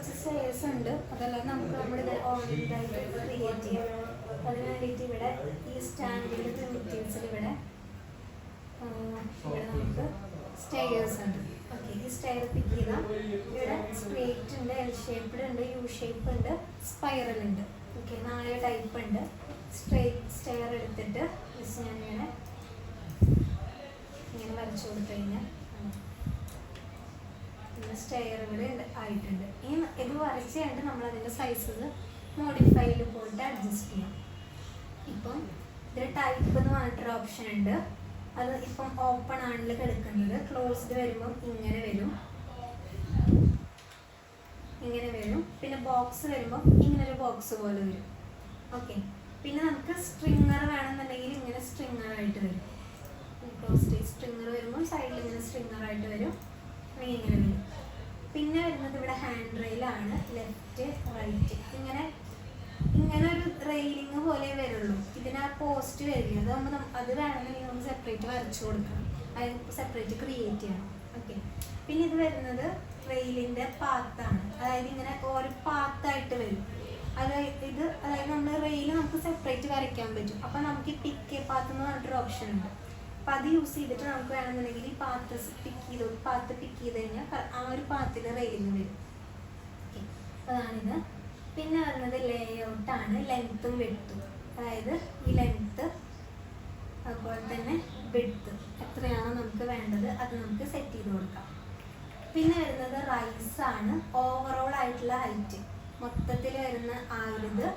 കുറച്ച് സ്റ്റെയർസ് ഉണ്ട്. അതെല്ലാം നമുക്ക് നമ്മുടെ ഓൺലൈനായിട്ട് ക്രിയേറ്റ് ചെയ്യാം. അതിന് വേണ്ടിയിട്ട് ഇവിടെ ഈ സ്റ്റാൻഡിൻ്റെ പ്രിമിറ്റീവ്സിൽ ഇവിടെ നമുക്ക് സ്റ്റെയർസ് ഉണ്ട്. ഓക്കെ, ഈ സ്റ്റെയർ പിക്ക് ചെയ്താൽ ഇവിടെ സ്ട്രേറ്റ് ഉണ്ട്, എൽ ഷേപ്പ്ഡ് ഉണ്ട്, യു ഷേപ്പ് ഉണ്ട്, സ്പൈറൽ ഉണ്ട്. ഓക്കെ, 4 ടൈപ്പ് ഉണ്ട്. സ്ട്രേറ്റ് സ്റ്റെയർ എടുത്തിട്ട് ജസ്റ്റ് ഞാനിങ്ങനെ വരച്ചു കൊടുത്തു കഴിഞ്ഞാൽ സ്റ്റെയർ ഇവിടെ ആയിട്ടുണ്ട്. ഇത് വരച്ച് കഴിഞ്ഞിട്ട് നമ്മൾ അതിൻ്റെ സൈസസ് മോഡിഫൈയിൽ പോയിട്ട് അഡ്ജസ്റ്റ് ചെയ്യാം. ഇപ്പം ഇതിൽ ടൈപ്പ് എന്ന് പറഞ്ഞിട്ടൊരു ഓപ്ഷൻ ഉണ്ട്. അത് ഇപ്പം ഓപ്പൺ ആണിൽ കിടക്കുന്നത്. ക്ലോസ്ഡ് വരുമ്പം ഇങ്ങനെ വരും, ഇങ്ങനെ വരും. പിന്നെ ബോക്സ് വരുമ്പം ഇങ്ങനൊരു ബോക്സ് പോലെ വരും. ഓക്കെ, പിന്നെ നമുക്ക് സ്ട്രിങ്ങർ വേണമെന്നുണ്ടെങ്കിൽ ഇങ്ങനെ സ്ട്രിങ്ങറായിട്ട് വരും. ക്ലോസ്ഡ് സ്ട്രിങ്ങർ വരുമ്പോൾ സൈഡിൽ ഇങ്ങനെ സ്ട്രിങ്ങറായിട്ട് വരും, ഇങ്ങനെ വരും. പിന്നെ വരുന്നത് ഇവിടെ ഹാൻഡ് റെയിലാണ്, ലെഫ്റ്റ് റൈറ്റ് ഇങ്ങനെ ഒരു റെയിലിങ് പോലെ വരുള്ളൂ. ഇതിന് ആ പോസ്റ്റ് വരില്ല. അതാകുമ്പോൾ അത് വേണമെന്നുണ്ടെങ്കിൽ നമുക്ക് സെപ്പറേറ്റ് വരച്ചു കൊടുക്കണം, അത് സെപ്പറേറ്റ് ക്രിയേറ്റ് ചെയ്യണം. ഓക്കെ, പിന്നെ ഇത് വരുന്നത് റെയിലിൻ്റെ പാത്താണ്. അതായത് ഇങ്ങനെ ഓരോ പാത്തായിട്ട് വരും. അതായത് നമ്മൾ റെയിൽ നമുക്ക് സെപ്പറേറ്റ് വരയ്ക്കാൻ പറ്റും. അപ്പം നമുക്ക് ഈ പിക്ക് പാത്ത് എന്ന് പറഞ്ഞിട്ടൊരു ഓപ്ഷൻ ഉണ്ട്. അപ്പം അത് യൂസ് ചെയ്തിട്ട് നമുക്ക് വേണമെന്നുണ്ടെങ്കിൽ ഈ പാത്ത് പിക്ക് ചെയ്ത് കഴിഞ്ഞാൽ ആ ഒരു പാത്തിൽ റെയിലിങ് വരും. ഓക്കെ, അതാണിത്. പിന്നെ വരുന്നത് ലേ ഔട്ടാണ്, ലെങ്ത്തും വിഡ്ത്തും. അതായത് ഈ ലെങ്ത്ത് അതുപോലെ തന്നെ വിഡ്ത്ത് എത്രയാണോ നമുക്ക് വേണ്ടത് അത് നമുക്ക് സെറ്റ് ചെയ്ത് കൊടുക്കാം. പിന്നെ വരുന്നത് റൈസാണ്, ഓവറോൾ ആയിട്ടുള്ള ഹൈറ്റ് മൊത്തത്തിൽ വരുന്ന ആ ഒരു ഇത്.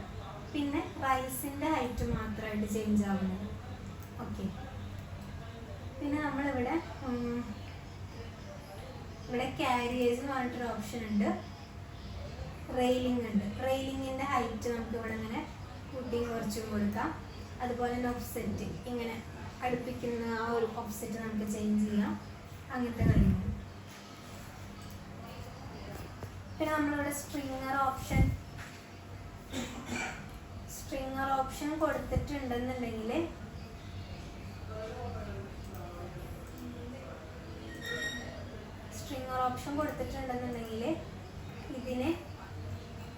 പിന്നെ റൈസിൻ്റെ ഹൈറ്റ് മാത്രമായിട്ട് ചേഞ്ച് ആവുന്നത്. ഓക്കെ, പിന്നെ നമ്മളിവിടെ ക്യാരിയേജ് എന്ന് പറഞ്ഞിട്ടൊരു ഓപ്ഷൻ ഉണ്ട്. റെയിലിംഗ് ഉണ്ട്. റെയിലിങ്ങിൻ്റെ ഹൈറ്റ് നമുക്ക് ഇവിടെ ഇങ്ങനെ കൂട്ടിയും കുറച്ചും കൊടുക്കാം. അതുപോലെ തന്നെ ഓഫ്സെറ്റ് ഇങ്ങനെ അടുപ്പിക്കുന്ന ആ ഒരു ഓഫ്സെറ്റ് നമുക്ക് ചേഞ്ച് ചെയ്യാം. അങ്ങനത്തെ കാര്യങ്ങൾ. പിന്നെ നമ്മളിവിടെ സ്ട്രിങ്ങർ ഓപ്ഷൻ കൊടുത്തിട്ടുണ്ടെന്നുണ്ടെങ്കിൽ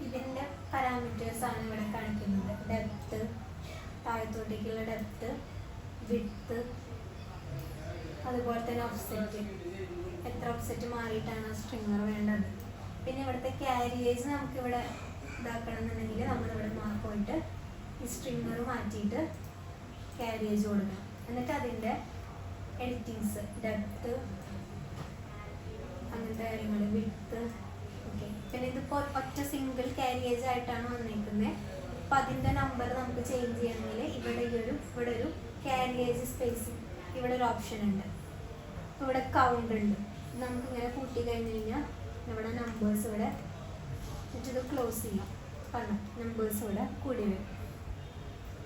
ഇതിൻ്റെ പാരാമീറ്റേഴ്സാണ് ഇവിടെ കാണിക്കുന്നത്. ഡെപ്ത്ത്, താഴത്തോട്ടേക്കുള്ള ഡെപ്ത്ത്, വിഡ്ത്ത്, അതുപോലെ തന്നെ ഓഫ്സെറ്റ്, എത്ര ഓഫ്സെറ്റ് മാറിയിട്ടാണ് സ്ട്രിങ്ങർ വേണ്ടത്. പിന്നെ ഇവിടുത്തെ ക്യാരിയേജ് നമുക്കിവിടെ ഇതാക്കണമെന്നുണ്ടെങ്കിൽ നമ്മളിവിടെ പോയിട്ട് ഈ സ്ട്രിങ്ങർ മാറ്റിയിട്ട് ക്യാരിയേജ് കൊടുക്കണം. എന്നിട്ട് അതിൻ്റെ എഡിറ്റിങ്സ്, ഡെപ്ത്ത്, അങ്ങനത്തെ കാര്യങ്ങൾ, വിഡ്ത്ത്. ഓക്കെ, പിന്നെ ഇതിപ്പോൾ ഒറ്റ സിംഗിൾ ക്യാരിയേജ് ആയിട്ടാണ് വന്നിരിക്കുന്നത്. അപ്പം അതിൻ്റെ നമ്പർ നമുക്ക് ചേഞ്ച് ചെയ്യണമെങ്കിൽ ഇവിടെ ഒരു ക്യാരിയേജ് സ്പേസ് ഇവിടെ ഒരു ഓപ്ഷൻ ഉണ്ട്. ഇവിടെ കൗണ്ട് ഉണ്ട്. നമുക്കിങ്ങനെ കൂട്ടി കഴിഞ്ഞ് കഴിഞ്ഞാൽ ഇവിടെ നമ്പേഴ്സ് ഇവിടെ എന്നിട്ട് ക്ലോസ് ചെയ്യാം. കാരണം നമ്പേഴ്സ് ഇവിടെ കൂടി വരും.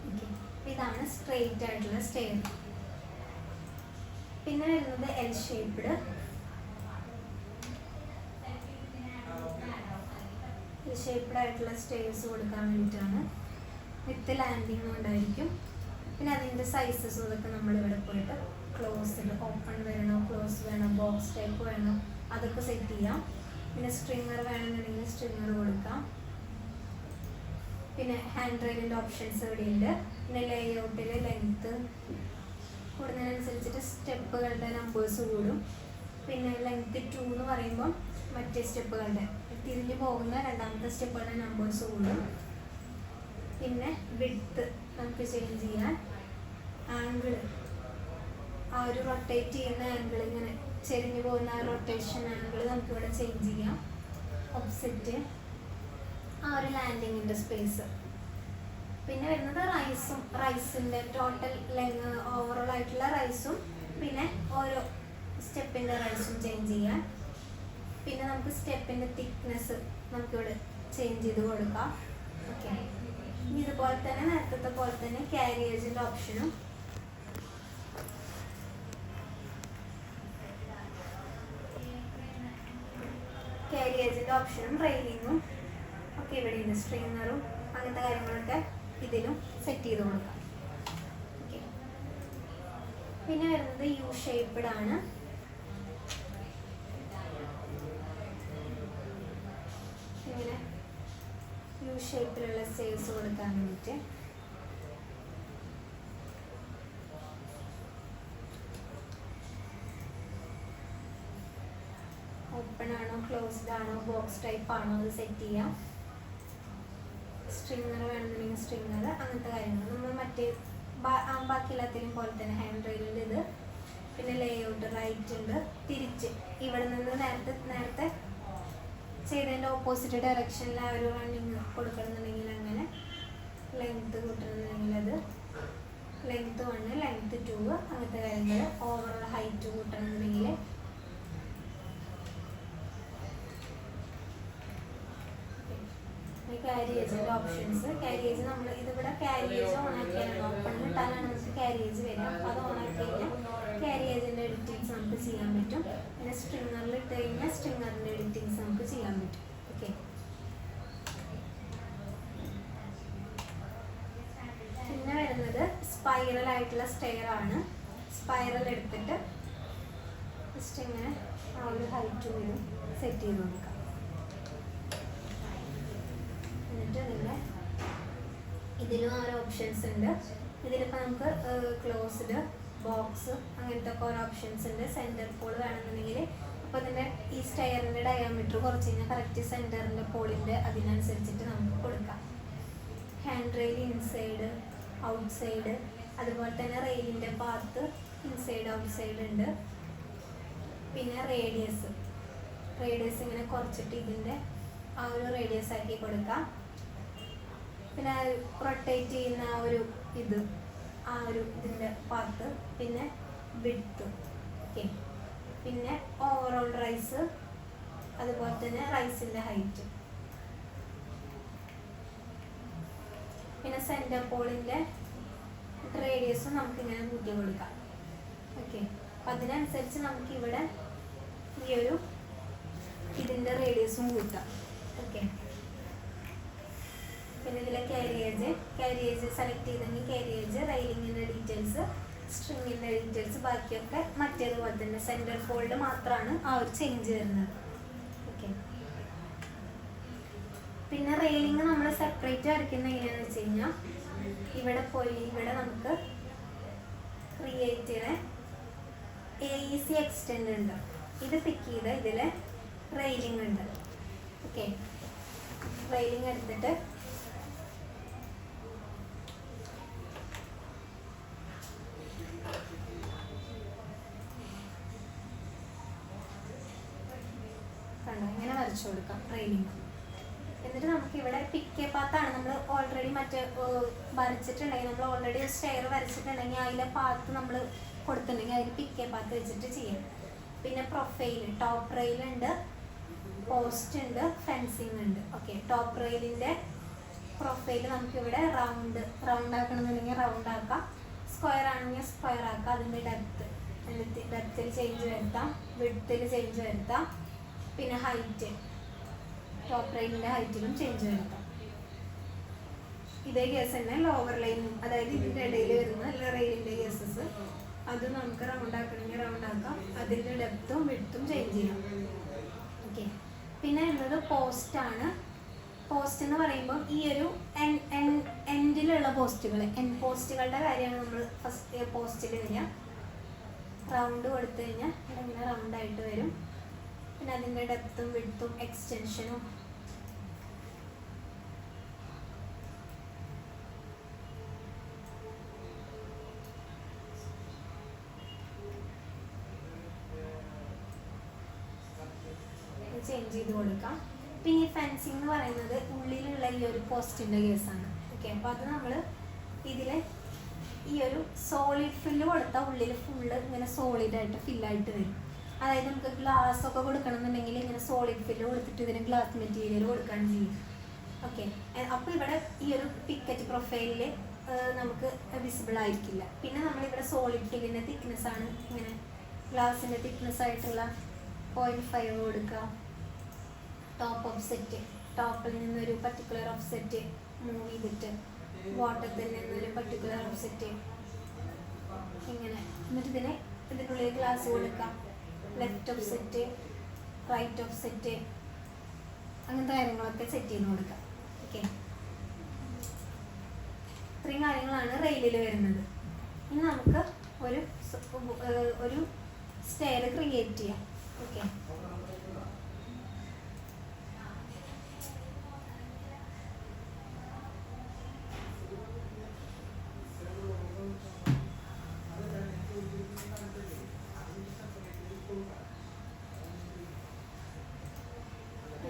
ഓക്കെ, ഇതാണ് സ്ട്രെയിറ്റ് ആയിട്ടുള്ള സ്റ്റെയർ. പിന്നെ വരുന്നത് എൽ ഷേപ്പ്ഡ് ആയിട്ടുള്ള സ്റ്റെയർസ് കൊടുക്കാൻ വേണ്ടിയിട്ടാണ്. വിത്ത് ലാൻഡിങ് ഉണ്ടായിരിക്കും. പിന്നെ അതിൻ്റെ സൈസസ് ഇതൊക്കെ നമ്മളിവിടെ പോയിട്ട് ക്ലോസ്ഡ്, ഓപ്പൺ വേണോ, ക്ലോസ് വേണോ, ബോക്സ് ടൈപ്പ് വേണോ, അതൊക്കെ സെറ്റ് ചെയ്യാം. പിന്നെ സ്ട്രിങ്ങർ വേണമെന്നുണ്ടെങ്കിൽ സ്ട്രിങ്ങർ കൊടുക്കാം. പിന്നെ ഹാൻഡ് റെയിലിൻ്റെ ഓപ്ഷൻസ് ഇവിടെ ഉണ്ട്. പിന്നെ ലേഔട്ടിൽ ലെങ്ത്ത് കൂടുന്നതിനനുസരിച്ചിട്ട് സ്റ്റെപ്പുകളുടെ നമ്പേഴ്സ് കൂടും. പിന്നെ ലെങ്ത്ത് 2 എന്ന് പറയുമ്പം മറ്റേ സ്റ്റെപ്പുകളുടെ തിരിഞ്ഞു പോകുന്ന രണ്ടാമത്തെ സ്റ്റെപ്പുകളുടെ നമ്പേഴ്സ് കൂടും. പിന്നെ വിഡ്ത്ത് നമുക്ക് ചേഞ്ച് ചെയ്യാൻ. ആംഗിൾ, ആ ഒരു റൊട്ടേറ്റ് ചെയ്യുന്ന ആംഗിൾ, ഇങ്ങനെ ചെരിഞ്ഞു പോകുന്ന ആ റൊട്ടേഷൻ ആംഗിൾ നമുക്കിവിടെ ചേഞ്ച് ചെയ്യാം. ഓഫ്സെറ്റ്, ആ ഒരു ലാൻഡിങ്ങിൻ്റെ സ്പേസ്. പിന്നെ വരുന്നത് റൈസിൻ്റെ ടോട്ടൽ ഓവറോൾ ആയിട്ടുള്ള റൈസും പിന്നെ ഓരോ സ്റ്റെപ്പിൻ്റെ റൈസും ചേഞ്ച് ചെയ്യാൻ. പിന്നെ നമുക്ക് സ്റ്റെപ്പിൻ്റെ തിക്നെസ് നമുക്കിവിടെ ചേഞ്ച് ചെയ്ത് കൊടുക്കാം. ഓക്കെ, ഇതുപോലെ തന്നെ നേരത്തെ പോലെ തന്നെ ക്യാരിയേജിൻ്റെ ഓപ്ഷനും റെയിലിങ്ങും ഒക്കെ ഇവിടെ ഉണ്ട്. സ്ട്രിങ്ങറും അങ്ങനത്തെ കാര്യങ്ങളൊക്കെ ഇതിലും സെറ്റ് ചെയ്ത് കൊടുക്കാം. ഓക്കെ, പിന്നെ വരുന്നത് യു ഷേപ്പ്ഡ് ആണ്. ഇങ്ങനെ യു ഷേപ്പിലുള്ള സ്റ്റെയർസ് കൊടുക്കാൻ വേണ്ടിയിട്ട്. ഓപ്പൺ ആണോ ക്ലോസ്ഡ് ആണോ ബോക്സ് ടൈപ്പ് ആണോ അത് സെറ്റ് ചെയ്യാം. സ്ട്രിങ്ങർ വേണമെന്നുണ്ടെങ്കിൽ സ്ട്രിങ്ങർ, അങ്ങനത്തെ കാര്യങ്ങൾ നമ്മൾ മറ്റേ ബാക്കി എല്ലാത്തിനും പോലെ തന്നെ ഹാൻഡ് റെയിലിൻ്റെ ഇത്. പിന്നെ ലേ ഔട്ട് റൈറ്റ് ഉണ്ട്, തിരിച്ച് ഇവിടെ നിന്ന് നേരത്തെ ചെയ്തതിൻ്റെ ഓപ്പോസിറ്റ് ഡയറക്ഷനിൽ ആ ഒരു റണ്ണിങ് കൊടുക്കണമെന്നുണ്ടെങ്കിൽ അങ്ങനെ. ലെങ്ത്ത് കൂട്ടണമെന്നുണ്ടെങ്കിൽ അത് ലെങ്ത്ത് 1 ലെങ്ത്ത് 2 അങ്ങനത്തെ കാര്യങ്ങൾ. ഓവറോൾ ഹൈറ്റ് കൂട്ടണമെന്നുണ്ടെങ്കിൽ കാരിയേജിൻ്റെ ഓപ്ഷൻസ്. കാരിയേജ് നമ്മൾ ഇതിവിടെ കാരിയേജ് ഓൺ ആക്കിയാണ്, ഓപ്പണിൽ ഇട്ടാലാണ് നമുക്ക് കാരിയേജ് വരിക. അപ്പോൾ അത് ഓൺ ആക്കി കഴിഞ്ഞാൽ കാരിയേജിൻ്റെ എഡിറ്റിങ്സ് നമുക്ക് ചെയ്യാൻ പറ്റും. പിന്നെ സ്ട്രിങ്ങറിൽ ഇട്ട് കഴിഞ്ഞാൽ സ്ട്രിങ്ങറിൻ്റെ എഡിറ്റിങ്സ് നമുക്ക് ചെയ്യാൻ പറ്റും. ഓക്കെ, പിന്നെ വരുന്നത് സ്പൈറൽ ആയിട്ടുള്ള സ്റ്റെയർ ആണ്. സ്പൈറൽ എടുത്തിട്ട് ജസ്റ്റ് ഇങ്ങനെ ആ ഒരു ഹൈറ്റും ഇതും സെറ്റ് ചെയ്ത് കൊടുക്കാം. എന്നിട്ട് ഇതിലും ഓരോ ഓപ്ഷൻസ് ഉണ്ട്. ഇതിലിപ്പോൾ നമുക്ക് ക്ലോസ്ഡ് ബോക്സ് അങ്ങനത്തെ ഒക്കെ ഓരോ ഓപ്ഷൻസ് ഉണ്ട്. സെൻറ്റർ പോൾ വേണമെന്നുണ്ടെങ്കിൽ അപ്പോൾ ഇതിൻ്റെ ഈ സ്റ്റെയറിൻ്റെ ഡയാമീറ്റർ കുറച്ച് കഴിഞ്ഞാൽ കറക്റ്റ് സെൻറ്ററിൻ്റെ പോളിൻ്റെ അതിനനുസരിച്ചിട്ട് നമുക്ക് കൊടുക്കാം. Hand rail inside out side, അതുപോലെ തന്നെ റെയിലിൻ്റെ പാത്ത് ഇൻസൈഡ് ഔട്ട് സൈഡ് ഉണ്ട്. പിന്നെ റേഡിയസ് ഇങ്ങനെ കുറച്ചിട്ട് ഇതിൻ്റെ ആ ഒരു റേഡിയസ് ആക്കി കൊടുക്കാം. പിന്നെ റൊട്ടേറ്റ് ചെയ്യുന്ന ആ ഒരു ഇതിൻ്റെ പാർട്ട്, പിന്നെ വിഡ്ത്ത്. ഓക്കെ, പിന്നെ ഓവറോൾ റൈസ്, അതുപോലെ തന്നെ റൈസിൻ്റെ ഹൈറ്റ്, പിന്നെ സെൻറ്റർ പോളിൻ്റെ റേഡിയസും നമുക്കിങ്ങനെ കൂട്ടി കൊടുക്കാം. ഓക്കെ, അപ്പം അതിനനുസരിച്ച് നമുക്കിവിടെ ഈ ഒരു ഇതിൻ്റെ റേഡിയസും കൂട്ടാം. ഓക്കെ, പിന്നെ ഇതിലെ കാരിയേജ് സെലക്ട് ചെയ്തെങ്കിൽ കാരിയേജ്, റെയിലിങ്ങിൻ്റെ ഡീറ്റെയിൽസ്, സ്ട്രിങ്ങിൻ്റെ ഡീറ്റെയിൽസ്, ബാക്കിയൊക്കെ മറ്റേതുപോലെ തന്നെ. സെൻറ്റർ ഫോൾഡ് മാത്രമാണ് ആ ഒരു ചേഞ്ച് വരുന്നത്. ഓക്കെ, പിന്നെ റെയിലിങ് നമ്മൾ സെപ്പറേറ്റ് വരയ്ക്കുന്നത് എങ്ങനെയാണെന്ന് വെച്ച് കഴിഞ്ഞാൽ ഇവിടെ നമുക്ക് ക്രിയേറ്റ് AEC എക്സ്റ്റെൻഡ് ഉണ്ട്. ഇത് പിക്ക് ചെയ്ത് ഇതിൽ റെയിലിംഗ് ഉണ്ട്. ഓക്കെ, റെയിലിംഗ് എടുത്തിട്ട് ഇങ്ങനെ വരച്ചു കൊടുക്കാം റെയിലിംഗ്. എന്നിട്ട് നമുക്കിവിടെ പിക്ക് പാത്താണ് നമ്മൾ ഓൾറെഡി വരച്ചിട്ടുണ്ടെങ്കിൽ, നമ്മൾ ഓൾറെഡി സ്റ്റെയർ വരച്ചിട്ടുണ്ടെങ്കിൽ അതിലെ പാത്ത് നമ്മൾ കൊടുത്തിട്ടുണ്ടെങ്കിൽ അതിൽ പിക്ക് പാത്ത് വെച്ചിട്ട് ചെയ്യാം. പിന്നെ പ്രൊഫൈൽ, ടോപ്പ് റെയിൽ ഉണ്ട്, പോസ്റ്റ് ഉണ്ട്, ഫെൻസിങ് ഉണ്ട്. ഓക്കെ, ടോപ്പ് റെയിലിൻ്റെ പ്രൊഫൈൽ നമുക്കിവിടെ റൗണ്ട് ആക്കണമെന്നുണ്ടെങ്കിൽ റൗണ്ട് ആക്കാം, സ്ക്വയർ ആണെങ്കിൽ സ്ക്വയർ ആക്കാം. അതിൻ്റെ ഡെപ്ത്തിൽ ചേഞ്ച് വരുത്താം, വിഡ്ത്തിൽ ചേഞ്ച് വരുത്താം. പിന്നെ ഹൈറ്റ്, ടോപ്പ് റെയിലിൻ്റെ ഹൈറ്റിലും ചേഞ്ച് വരുത്താം. ഇതേ കേസ് തന്നെ ലോവർ ലൈൻ, അതായത് ഇതിൻ്റെ ഇടയിൽ വരുന്ന റെയിലിൻ്റെ കേസസ്, അത് നമുക്ക് റൗണ്ട് ആക്കണമെങ്കിൽ റൗണ്ട് ആക്കാം. അതിൻ്റെ ഡെപ്തും വിഡ്ത്തും ചേഞ്ച് ചെയ്യാം. ഓക്കെ, പിന്നെ ഉള്ളത് പോസ്റ്റാണ്. പോസ്റ്റ് എന്ന് പറയുമ്പോൾ ഈ ഒരു എൻഡിലുള്ള പോസ്റ്റുകൾ, പോസ്റ്റുകളുടെ കാര്യമാണ് നമ്മൾ ഫസ്റ്റ് പോസ്റ്റിൽ വരിക. റൗണ്ട് കൊടുത്തു കഴിഞ്ഞാൽ ഇങ്ങനെ റൗണ്ടായിട്ട് വരും. പിന്നെ അതിൻ്റെ ഡെപ്തും വിഡ്ത്തും എക്സ്റ്റൻഷനും ചേഞ്ച് ചെയ്ത് കൊടുക്കാം. പിന്നെ ഈ ഫെൻസിങ് എന്ന് പറയുന്നത് ഉള്ളിലുള്ള ഈ ഒരു പോസ്റ്റിൻ്റെ കേസാണ്. ഓക്കെ, അപ്പോൾ അത് നമ്മൾ ഇതിൽ ഈ ഒരു സോളിഡ് ഫില്ല് കൊടുത്താൽ ഉള്ളിൽ ഫുള്ള് ഇങ്ങനെ സോളിഡായിട്ട് ഫില്ലായിട്ട് വരും. അതായത് നമുക്ക് ഗ്ലാസ് ഒക്കെ കൊടുക്കണമെന്നുണ്ടെങ്കിൽ ഇങ്ങനെ സോളിഡ് ഫില്ല് കൊടുത്തിട്ട് ഇതിന് ഗ്ലാസ് മെറ്റീരിയൽ കൊടുക്കുകയാണ് ചെയ്യും. ഓക്കെ, അപ്പോൾ ഇവിടെ ഈ ഒരു പിക്കറ്റ് പ്രൊഫൈലിൽ നമുക്ക് വിസിബിൾ ആയിരിക്കില്ല. പിന്നെ നമ്മളിവിടെ സോളിഡ് ഫില്ലിൻ്റെ തിക്നെസ് ആണ്, ഇങ്ങനെ ഗ്ലാസിൻ്റെ തിക്നെസ് ആയിട്ടുള്ള 0.5 കൊടുക്കുക. ടോപ്പ് ഓഫ്സെറ്റ്, ടോപ്പിൽ നിന്നൊരു പർട്ടിക്കുലർ ഓഫ്സെറ്റ് മൂവ് ചെയ്തിട്ട് ബോട്ടത്തിൽ നിന്നൊരു പർട്ടിക്കുലർ ഓഫ്സെറ്റ് ഇങ്ങനെ. എന്നിട്ട് ഇതിനുള്ളിൽ ഗ്ലാസ് കൊടുക്കാം. ലെഫ്റ്റ് ഓഫ്സെറ്റ്, റൈറ്റ് ഓഫ്സെറ്റ്, അങ്ങനത്തെ കാര്യങ്ങളൊക്കെ സെറ്റ് ചെയ്ത് കൊടുക്കാം. ഓക്കെ, ഇത്രയും കാര്യങ്ങളാണ് റെയിലിൽ വരുന്നത്. ഇനി നമുക്ക് ഒരു സ്റ്റെയർ ക്രിയേറ്റ് ചെയ്യാം. ഓക്കെ,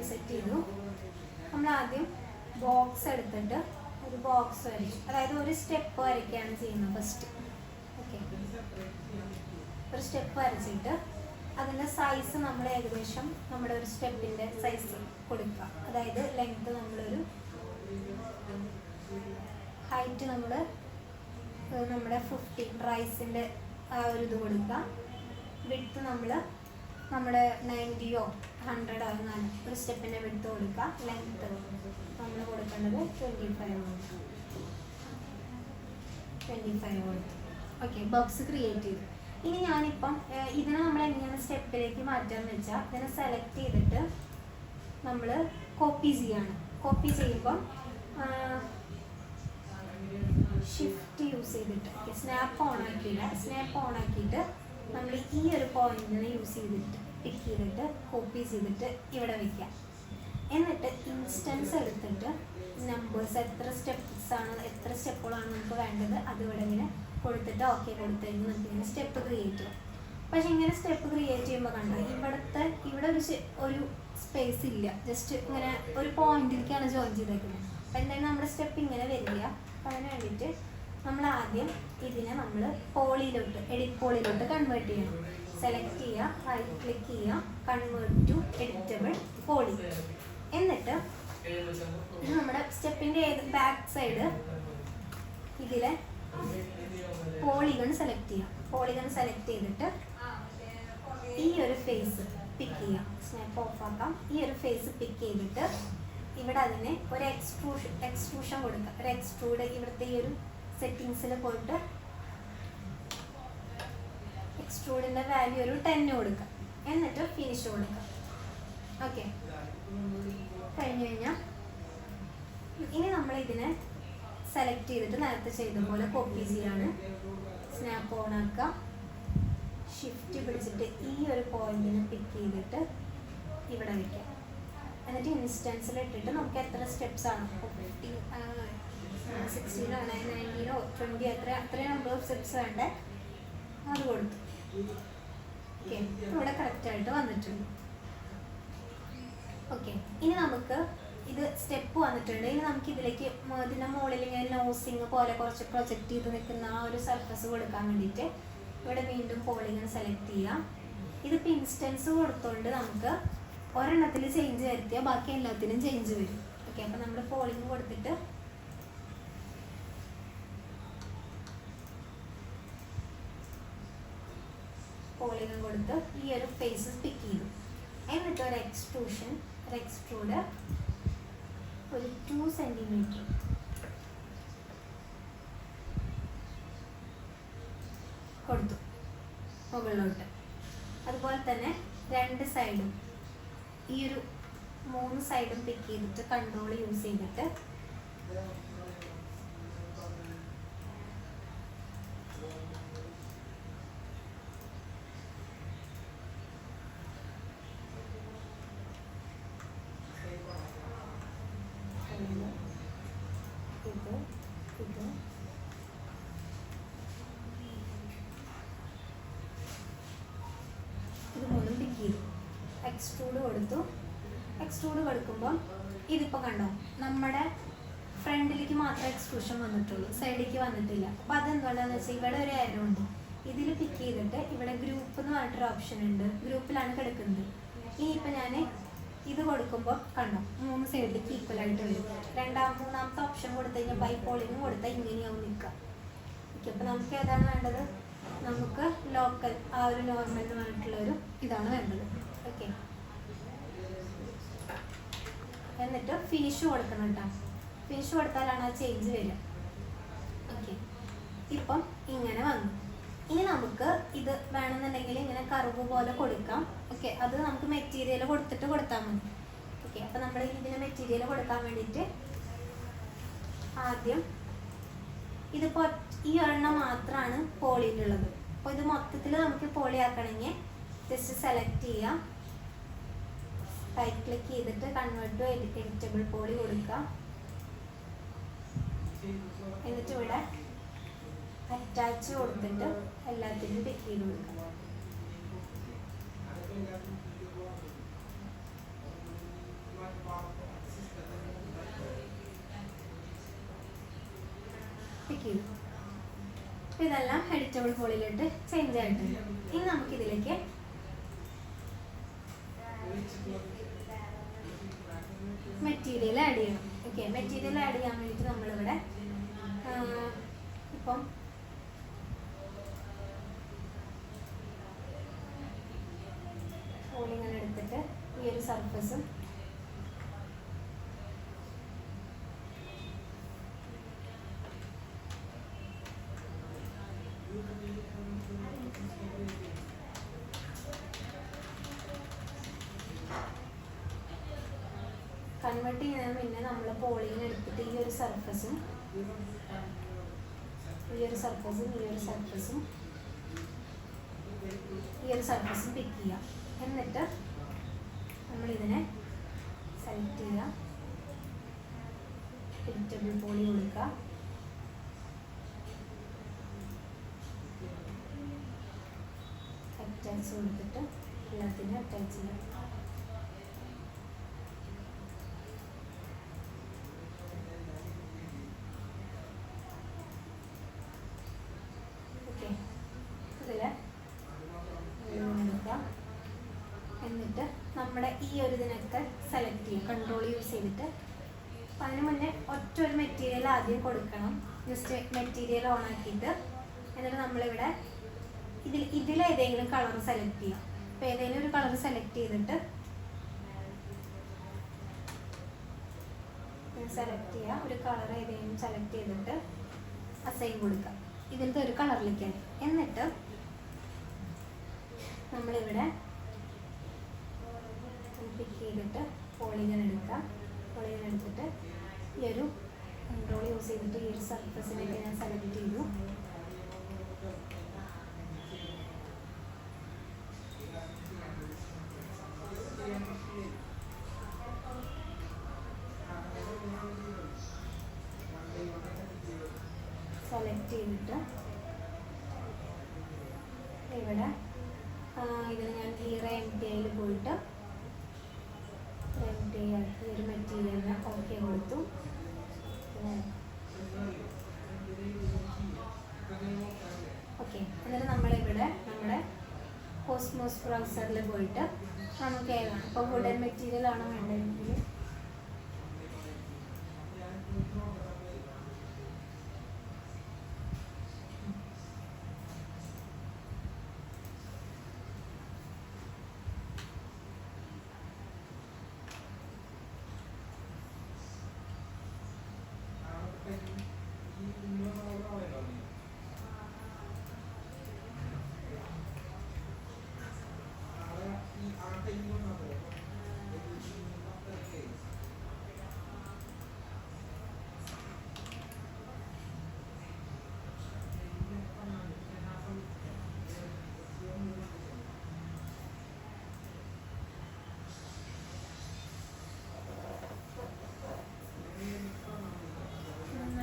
സെറ്റ് ചെയ്തു. നമ്മൾ ആദ്യം ബോക്സ് എടുത്തിട്ട് ഒരു ബോക്സ് വരച്ചു, അതായത് ഒരു സ്റ്റെപ്പ് വരയ്ക്കുകയാണ് ചെയ്യുന്നത് ഫസ്റ്റ്. ഓക്കെ, ഒരു സ്റ്റെപ്പ് വരച്ചിട്ട് അതിൻ്റെ സൈസ് നമ്മൾ ഏകദേശം നമ്മുടെ ഒരു സ്റ്റെപ്പിൻ്റെ സൈസ് കൊടുക്കുക. അതായത് ലെങ്ത് നമ്മളൊരു ഹൈറ്റ് നമ്മുടെ 50 റൈസിൻ്റെ ആ ഒരു ഇത് കൊടുക്കുക. വിഡ്ത്ത് നമ്മുടെ 90 100 അങ്ങനെ ഒരു സ്റ്റെപ്പിൻ്റെ വിഡ്ത്ത് കൊടുക്കുക. ലെങ്ത്ത് നമ്മൾ കൊടുക്കേണ്ടത് 25 കൊടുത്തു. ഓക്കെ, ബോക്സ് ക്രിയേറ്റ് ചെയ്തു. ഇനി ഞാനിപ്പം ഇതിനെ നമ്മൾ എങ്ങനെയാണ് സ്റ്റെപ്പിലേക്ക് മാറ്റാന്ന് വെച്ചാൽ, ഇതിനെ സെലക്ട് ചെയ്തിട്ട് നമ്മൾ കോപ്പി ചെയ്യാണ്. കോപ്പി ചെയ്യുമ്പം ഷിഫ്റ്റ് യൂസ് ചെയ്തിട്ട് സ്നാപ്പ് ഓൺ ആക്കിയിട്ട് നമ്മൾ ഈ ഒരു പോയിന്റിനെ യൂസ് ചെയ്തിട്ട് പിക്ക് ചെയ്തിട്ട് കോപ്പി ചെയ്തിട്ട് ഇവിടെ വയ്ക്കാം. എന്നിട്ട് ഇൻസ്റ്റൻസ് എടുത്തിട്ട് നമ്പേഴ്സ് എത്ര സ്റ്റെപ്പുകളാണ് നമുക്ക് വേണ്ടത് അത് ഇവിടെ ഇങ്ങനെ കൊടുത്തിട്ട് ഓക്കെ കൊടുത്തു കഴിഞ്ഞ് നമുക്ക് ഇങ്ങനെ സ്റ്റെപ്പ് ക്രിയേറ്റ് ചെയ്യാം. പക്ഷെ ഇങ്ങനെ സ്റ്റെപ്പ് ക്രിയേറ്റ് ചെയ്യുമ്പോൾ കണ്ടോ ഇവിടെ ഒരു സ്പേസ് ഇല്ല, ജസ്റ്റ് ഇങ്ങനെ ഒരു പോയിന്റിലേക്കാണ് ജോയിൻ ചെയ്തേക്കുന്നത്. അപ്പം എന്തായാലും നമ്മുടെ സ്റ്റെപ്പ് ഇങ്ങനെ വരില്ല. അപ്പം അതിന് വേണ്ടിയിട്ട് നമ്മൾ ആദ്യം ഇതിനെ നമ്മൾ എഡിറ്റ് പോളിയിലോട്ട് കൺവേർട്ട് ചെയ്യണം. സെലക്ട് ചെയ്യുക, റൈറ്റ് ക്ലിക്ക് ചെയ്യുക, കൺവേർട്ട് ടു എഡിറ്റബിൾ പോളി. എന്നിട്ട് ഇത് നമ്മുടെ സ്റ്റെപ്പിൻ്റെ ബാക്ക് സൈഡ് ഇതിലെ പോളിഗൺ സെലക്ട് ചെയ്യാം. പോളിഗൺ സെലക്ട് ചെയ്തിട്ട് ഈ ഒരു ഫേസ് പിക്ക് ചെയ്യാം. സ്നാപ്പ് ഓഫ് ആക്കാം. ഈ ഒരു ഫേസ് പിക്ക് ചെയ്തിട്ട് ഇവിടെ അതിനെ ഒരു എക്സ്ട്രൂഷൻ കൊടുക്കാം. ഒരു എക്സ്ട്രൂഡ് ഇവിടുത്തെ ഈ ഒരു സെറ്റിങ്സിൽ പോയിട്ട് എക്സ്ട്രൂഡിൻ്റെ വാല്യൂ ഒരു 10 കൊടുക്കാം. എന്നിട്ട് ഫിനിഷ് കൊടുക്കാം. ഓക്കെ, കഴിഞ്ഞു കഴിഞ്ഞാൽ ഇനി നമ്മൾ ഇതിനെ സെലക്ട് ചെയ്തിട്ട് നേരത്തെ ചെയ്ത പോലെ കോപ്പി ചെയ്യാണ്. സ്നാപ്പ് ഓൺ ആക്കുക, ഷിഫ്റ്റ് പിടിച്ചിട്ട് ഈ ഒരു പോയിന്റിനെ പിക്ക് ചെയ്തിട്ട് ഇവിടെ വയ്ക്കാം. എന്നിട്ട് ഇൻസ്റ്റൻസിൽ ഇട്ടിട്ട് നമുക്ക് എത്ര സ്റ്റെപ്സ് ആണ്, 50 60 90 20 അത്രയും നമ്പർ ഓഫ് സ്റ്റെപ്സ് വേണ്ടേ അത് കൊടുത്തു. ഓക്കെ, ഇവിടെ കറക്റ്റായിട്ട് വന്നിട്ടുണ്ട്. ഓക്കെ, ഇനി നമുക്ക് ഇത് സ്റ്റെപ്പ് വന്നിട്ടുണ്ട്. ഇനി നമുക്ക് ഇതിലേക്ക് ഇതിൻ്റെ മുകളിൽ ഇങ്ങനെ നോസിങ് പോലെ കുറച്ച് പ്രൊജക്റ്റ് ചെയ്ത് നിൽക്കുന്ന ആ ഒരു സർഫസ് കൊടുക്കാൻ വേണ്ടിയിട്ട് ഇവിടെ വീണ്ടും പോളിഗൺ സെലക്ട് ചെയ്യാം. ഇതിപ്പോൾ ഇൻസ്റ്റൻസ് കൊടുത്തുകൊണ്ട് നമുക്ക് ഒരെണ്ണത്തിൽ ചേഞ്ച് വരുത്തിയാൽ ബാക്കി എല്ലാത്തിനും ചേഞ്ച് വരും. ഓക്കെ, അപ്പോൾ നമ്മൾ പോളിഗൺ കൊടുത്തിട്ട് പോളിഗൺ കൊടുത്ത് ഈ ഒരു ഫേസ് പിക്ക് ചെയ്തു. എന്നിട്ട് ഒരു എക്സ്ട്രൂഡ് ഒരു 2 സെൻറ്റിമീറ്റർ കൊടുത്തു മുകളിലോട്ട്. അതുപോലെ തന്നെ 2 സൈഡും ഈ ഒരു 3 സൈഡും പിക്ക് ചെയ്തിട്ട് കൺട്രോൾ യൂസ് ചെയ്തിട്ട് ഇത് മൂന്നും പിക്ക് ചെയ്തു. എക്സ്ട്രൂഡ് കൊടുക്കുമ്പോൾ ഇതിപ്പോൾ കണ്ടോ നമ്മുടെ ഫ്രണ്ടിലേക്ക് മാത്രമേ എക്സ്ട്രൂഷൻ വന്നിട്ടുള്ളൂ, സൈഡിലേക്ക് വന്നിട്ടില്ല. അപ്പോൾ അതെന്തുകൊണ്ടാണെന്ന് വെച്ചാൽ ഇവിടെ ഒരു ആരോ ഉണ്ട്. ഇതിൽ പിക്ക് ചെയ്തിട്ട് ഇവിടെ ഗ്രൂപ്പ് എന്ന് പറഞ്ഞിട്ടൊരു ഓപ്ഷൻ ഉണ്ട്, ഗ്രൂപ്പിലാണ് കിടക്കുന്നത്. ഇനിയിപ്പോൾ ഞാൻ ഇത് കൊടുക്കുമ്പോൾ കണ്ടോ 3 സൈഡിലേക്ക് ഈക്വലായിട്ട് വരും. മൂന്നാമത്തെ ഓപ്ഷൻ കൊടുത്തു കഴിഞ്ഞാൽ ബൈപോളിനും കൊടുത്താൽ ഇങ്ങനെയാവും നിൽക്കുക. ഓക്കെ, അപ്പോൾ നമുക്ക് ഏതാണ് വേണ്ടത്? നമുക്ക് ലോക്കൽ ആ ഒരു നോർമൽ എന്ന് പറഞ്ഞിട്ടുള്ളൊരു ഇതാണ് വേണ്ടത്. ഓക്കെ, എന്നിട്ട് ഫിനിഷ് കൊടുക്കണം കേട്ടോ. ഫിനിഷ് കൊടുത്താലാണ് ആ ചേഞ്ച് വരിക. ഓക്കെ, ഇപ്പം ഇങ്ങനെ വന്നു. ഇനി നമുക്ക് ഇത് വേണമെന്നുണ്ടെങ്കിൽ ഇങ്ങനെ കർവ് പോലെ കൊടുക്കാം. ഓക്കെ, അത് നമുക്ക് മെറ്റീരിയൽ കൊടുത്തിട്ട് കൊടുത്താൽ മതി. ഓക്കെ, അപ്പോൾ നമ്മൾ ഇതിന് മെറ്റീരിയൽ കൊടുക്കാൻ വേണ്ടിയിട്ട് ആദ്യം ഇതിപ്പോൾ ഈ ഒരെണ്ണം മാത്രമാണ് പോളിയിലുള്ളത്. അപ്പോൾ ഇത് മൊത്തത്തിൽ നമുക്ക് പോളി ആക്കണമെങ്കിൽ ജസ്റ്റ് സെലക്ട് ചെയ്യാം, റൈറ്റ് ക്ലിക്ക് ചെയ്തിട്ട് കൺവേർട്ട് ടു എഡിറ്റബിൾ പോളി കൊടുക്കുക. എന്നിട്ട് ഇവിടെ അറ്റാച്ച് കൊടുത്തിട്ട് എല്ലാത്തിനും ടിക്ക് ചെയ്ത് കൊടുക്കുക. ഇതെല്ലാം എഡിറ്റബിൾ പോളിയിലോട്ട് ചേഞ്ച് ആയിട്ടുണ്ട്. ഇനി നമുക്കിതിലേക്ക് മെറ്റീരിയൽ ആഡ് ചെയ്യണം. ഓക്കെ, മെറ്റീരിയൽ ആഡ് ചെയ്യാൻ വേണ്ടിയിട്ട് നമ്മളിവിടെ ഇപ്പം പോളിങ്ങനെ എടുത്തിട്ട് ഈ ഒരു സർഫസും കൺവേർട്ട് ചെയ്യുന്നതിന് മുന്നേ നമ്മൾ പോളിയിൽ എടുത്തിട്ട് ഈ ഒരു സർഫസും പിക്ക് ചെയ്യാം. എന്നിട്ട് നമ്മളിതിനെ സെലക്ട് ചെയ്യുക, എഡിറ്റബിൾ പോളി കൊടുക്കുക, അറ്റാച്ച് കൊടുത്തിട്ട് എല്ലാത്തിനും അറ്റാച്ച് ചെയ്യാം. എന്നിട്ട് നമ്മുടെ ഈ ഒരു ഇതിനൊക്കെ സെലക്ട് ചെയ്യും, കൺട്രോൾ യൂസ് ചെയ്തിട്ട്. അപ്പം അതിന് മുന്നേ ഒറ്റ ഒരു മെറ്റീരിയൽ ആദ്യം കൊടുക്കണം. ജസ്റ്റ് മെറ്റീരിയൽ ഓൺ ആക്കിയിട്ട് എന്നിട്ട് നമ്മളിവിടെ ഇതിലേതെങ്കിലും കളർ സെലക്ട് ചെയ്യാം. അപ്പോൾ ഏതെങ്കിലും ഒരു കളർ സെലക്ട് ചെയ്തിട്ട് ഒരു കളർ ഏതെങ്കിലും സെലക്ട് ചെയ്തിട്ട് അസൈൻ കൊടുക്കാം. ഇതിലത്തെ ഒരു കളറിലേക്കാണ്. എന്നിട്ട് നമ്മളിവിടെ പിക്ക് ചെയ്തിട്ട് പോളിഗൺ എടുക്കുക. പോളിഗൺ എടുത്തിട്ട് ഈ ഒരു കൺട്രോൾ യൂസ് ചെയ്തിട്ട് ഈ ഒരു സർഫസിലേക്ക് ഞാൻ സെലക്ട് ചെയ്തു. സെലക്ട് ചെയ്തിട്ട് ഇവിടെ ഇതിന് ഞാൻ ഹീറോ MTIയിൽ പോയിട്ട് MTI ആക്കി ഒരു മെറ്റീരിയലിന് ഓക്കെ കൊടുത്തു. ഓക്കെ, എന്നിട്ട് നമ്മളിവിടെ നമ്മുടെ കോസ്മോസ് ബ്രൗസറിൽ പോയിട്ട് നമുക്ക് ഏതാണ് ഇപ്പോൾ വുഡൻ മെറ്റീരിയൽ ആണോ വേണ്ടതെങ്കിൽ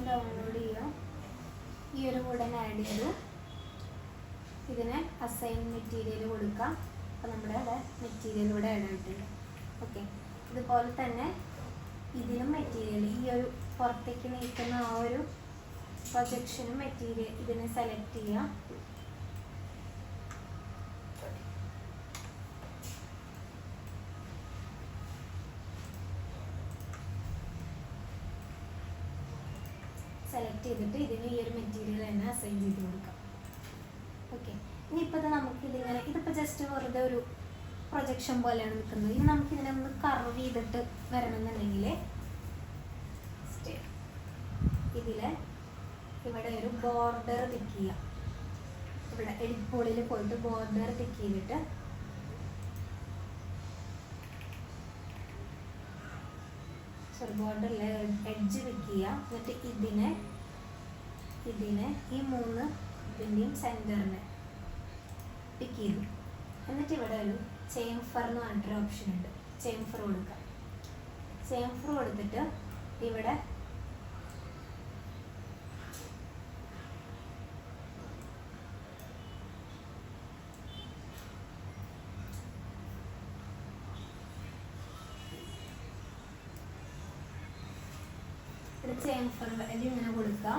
ഡൗൺലോഡ് ചെയ്യാം. ഈ ഒരു വുഡൻ ആഡ് ചെയ്തു. ഇതിനെ അസൈൻ മെറ്റീരിയൽ കൊടുക്കാം. അപ്പോൾ നമ്മുടെ അവിടെ മെറ്റീരിയൽ ഇവിടെ ആഡ് ആയിട്ടുണ്ട്. ഓക്കെ, ഇതുപോലെ തന്നെ ഇതിനും മെറ്റീരിയൽ ഈ ഒരു പുറത്തേക്ക് നീക്കുന്ന ആ ഒരു പ്രൊജക്ഷനും മെറ്റീരിയൽ ഇതിനെ സെലക്ട് ചെയ്യാം. സെലക്ട് ചെയ്തിട്ട് ഇതിന് ഈ ഒരു മെറ്റീരിയൽ തന്നെ അസൈൻ ചെയ്ത് കൊടുക്കാം. ഓക്കെ, ഇനിയിപ്പോൾ നമുക്കിതിങ്ങനെ ഇതിപ്പോൾ ജസ്റ്റ് വെറുതെ ഒരു പ്രൊജക്ഷൻ പോലെയാണ് നിൽക്കുന്നത്. ഇനി നമുക്കിതിനെ ഒന്ന് കർവ് ചെയ്തിട്ട് വരണമെന്നുണ്ടെങ്കിൽ ഇവിടെ ഒരു ബോർഡർ പിക്ക് ചെയ്യാം. ഇവിടെ എഡിറ്റ് പോളിൽ പോയിട്ട് ബോർഡർ പിക്ക് ചെയ്തിട്ട് ബോർഡറിലെ എഡ്ജ് പിക്ക് ചെയ്യുക. എന്നിട്ട് ഇതിനെ ഈ 3 ഇതിൻ്റെയും സെൻറ്ററിനെ പിക്ക് ചെയ്തു. എന്നിട്ട് ഇവിടെ ഒരു ചേംഫർ എന്ന് പറഞ്ഞിട്ടൊരു ഓപ്ഷൻ ഉണ്ട്. ചേംഫർ കൊടുക്കുക. ചേംഫർ കൊടുത്തിട്ട് ഇവിടെ ചേംഫർ വാല്യൂ ഇങ്ങനെ കൊടുക്കുക.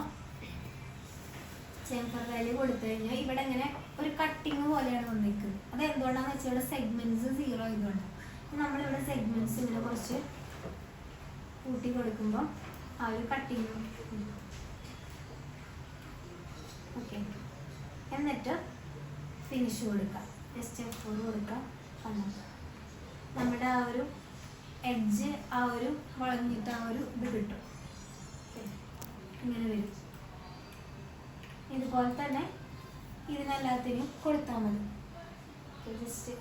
ചേംഫർ വാല്യൂ കൊടുത്തു കഴിഞ്ഞാൽ ഇവിടെ ഇങ്ങനെ ഒരു കട്ടിങ് പോലെയാണ് വന്നിരിക്കുന്നത്. അത് എന്തുകൊണ്ടാണെന്ന് വെച്ചാൽ ഇവിടെ സെഗ്മെന്റ്സ് 0 ആയതുകൊണ്ട് നമ്മളിവിടെ സെഗ്മെന്റ്സ് ഇങ്ങനെ കുറച്ച് കൂട്ടി കൊടുക്കുമ്പോൾ ആ ഒരു കട്ടിങ്. ഓക്കെ, എന്നിട്ട് ഫിനിഷ് കൊടുക്കുക. ജസ്റ്റ് F4 കൊടുക്കുക. നമ്മുടെ ആ ഒരു എഡ്ജ് ആ ഒരു വളഞ്ഞിട്ട് ആ ഒരു ഇത് കിട്ടും. ഇങ്ങനെ വരും. ഇതുപോലെ തന്നെ ഇതിനെല്ലാത്തിനും കൊടുത്താൽ മതി. ജസ്റ്റ്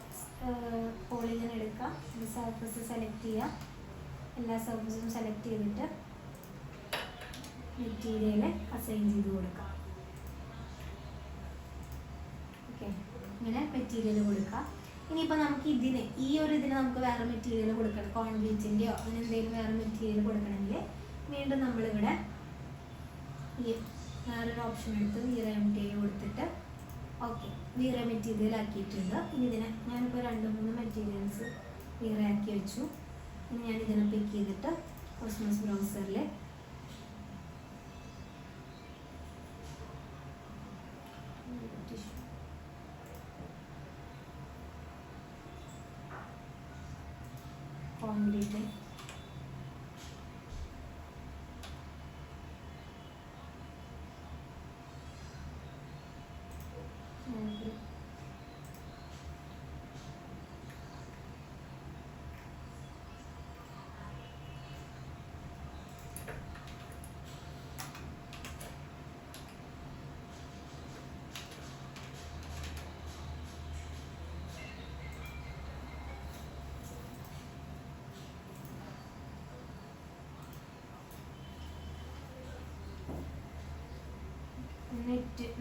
പോളിഗൺ എടുക്കുക. സർഫസ് സെലക്ട് ചെയ്യുക. എല്ലാ സർഫസും സെലക്ട് ചെയ്തിട്ട് മെറ്റീരിയൽ അസൈൻ ചെയ്ത് കൊടുക്കുക. ഓക്കെ, ഇങ്ങനെ മെറ്റീരിയൽ കൊടുക്കുക. ഇനിയിപ്പോൾ നമുക്ക് ഇതിന് ഇതിന് നമുക്ക് വേറെ മെറ്റീരിയൽ കൊടുക്കണം. കോൺക്രീറ്റിൻ്റെയോ അങ്ങനെ എന്തെങ്കിലും വേറെ മെറ്റീരിയൽ കൊടുക്കണമെങ്കിൽ വീണ്ടും നമ്മളിവിടെ വേറൊരു ഓപ്ഷൻ എടുത്ത് VRMT കൊടുത്തിട്ട് ഓക്കെ വീറ മെറ്റീരിയൽ ആക്കിയിട്ടുണ്ട്. ഇനി ഇതിനെ ഞാനിപ്പോൾ 2-3 മെറ്റീരിയൽസ് വീറ ആക്കി വെച്ചു. ഇനി ഞാൻ ഇതിനെ പിക്ക് ചെയ്തിട്ട് കോസ്മോസ് ബ്രൗസറിൽ കോൺക്രീറ്റ്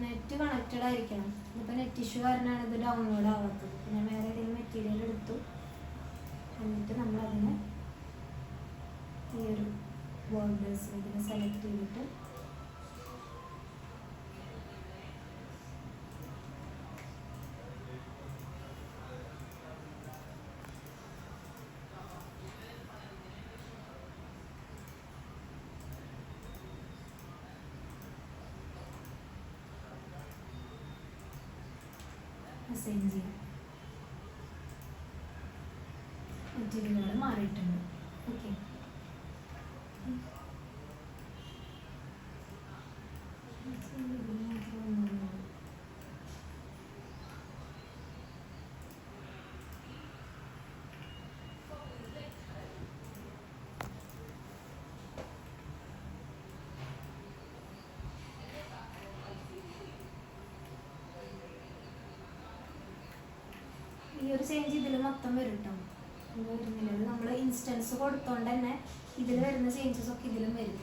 നെറ്റ് കണക്റ്റഡ് ആയിരിക്കണം. ഇപ്പോൾ നെറ്റ് ഇഷ്യൂ കാരണമാണ് ഇത് ഡൗൺലോഡ് ആവാത്തത്. ഞാൻ വേറെ ഏതെങ്കിലും മെറ്റീരിയൽ എടുത്തു. എന്നിട്ട് നമ്മളതിനെ ഈ ഒരു ബോർഡേഴ്സ് ഇതിനെ സെലക്ട് ചെയ്തിട്ട് അസൈൻ ചെയ്യാം. മെറ്റീരിയലുകൾ മാറിയിട്ടുണ്ട്. ഓക്കെ, ഈ ഒരു ചേഞ്ച് ഇതിൽ മൊത്തം വരും കേട്ടോ. വരുന്നില്ല, നമ്മൾ ഇൻസ്റ്റൻസ് കൊടുത്തോണ്ട് തന്നെ ഇതിൽ വരുന്ന ചേഞ്ചസ് ഒക്കെ ഇതിലും വരും.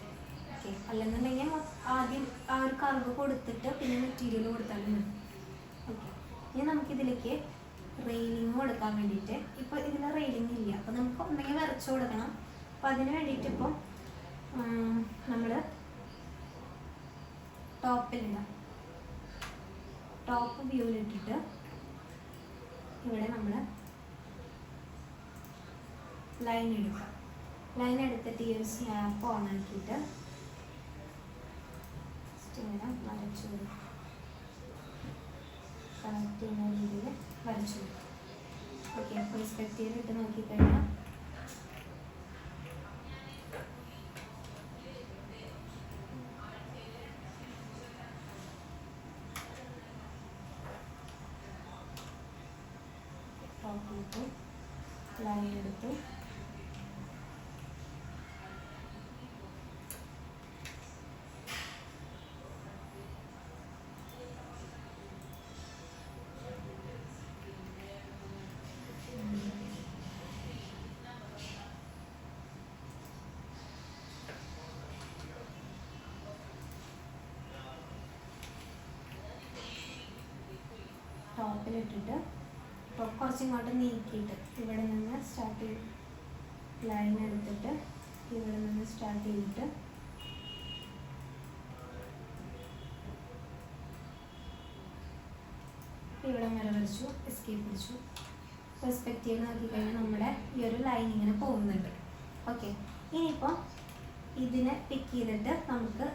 ഓക്കെ, അല്ലെന്നുണ്ടെങ്കിൽ ആദ്യം ആ ഒരു കർവ് കൊടുത്തിട്ട് പിന്നെ മെറ്റീരിയൽ കൊടുത്താലും മതി. ഓക്കെ, ഇനി നമുക്കിതിലേക്ക് റെയിലിംഗ് കൊടുക്കാൻ വേണ്ടിയിട്ട് ഇപ്പോൾ ഇതിൽ റെയിലിംഗ് ഇല്ല. അപ്പോൾ നമുക്ക് ഒന്നെങ്കിൽ വരച്ചു കൊടുക്കണം. അപ്പോൾ അതിന് വേണ്ടിയിട്ട് ഇപ്പം നമ്മൾ ടോപ്പ് വ്യൂവിലിട്ടിട്ട് ഇവിടെ നമ്മൾ ലൈൻ എടുക്കുക. ലൈൻ എടുത്തിട്ട് ഈ ഒരു സ്നാപ്പ് ഓൺ ആക്കിയിട്ട് ഇങ്ങനെ വരച്ചു കൊടുക്കുക. കണക്ട് ചെയ്യുന്ന രീതിയിൽ വരച്ചു കൊടുക്കുക. ഓക്കെ, പെർസ്പെക്റ്റീവ് ഇട്ട് നോക്കിക്കഴിഞ്ഞാൽ ടോപ്പിലിട്ട് ലൈൻ എടുത്തു. ടോപ്പിലിട്ടിട്ട് കുറച്ചിങ്ങോട്ട് നീക്കിയിട്ട് ഇവിടെ നിന്ന് സ്റ്റാർട്ട് ചെയ്ത് ലൈൻ എടുത്തിട്ട് ഇവിടെ നിന്ന് സ്റ്റാർട്ട് ചെയ്തിട്ട് ഇവിടെ വരെ വരച്ചു, എസ്കേപ്പ് പിടിച്ചു. പെർസ്പെക്റ്റീവ് നോക്കിക്കഴിഞ്ഞാൽ നമ്മുടെ ഈ ഒരു ലൈൻ ഇങ്ങനെ പോകുന്നുണ്ട്. ഓക്കെ, ഇനിയിപ്പോൾ ഇതിനെ പിക്ക് ചെയ്തിട്ട് നമുക്ക്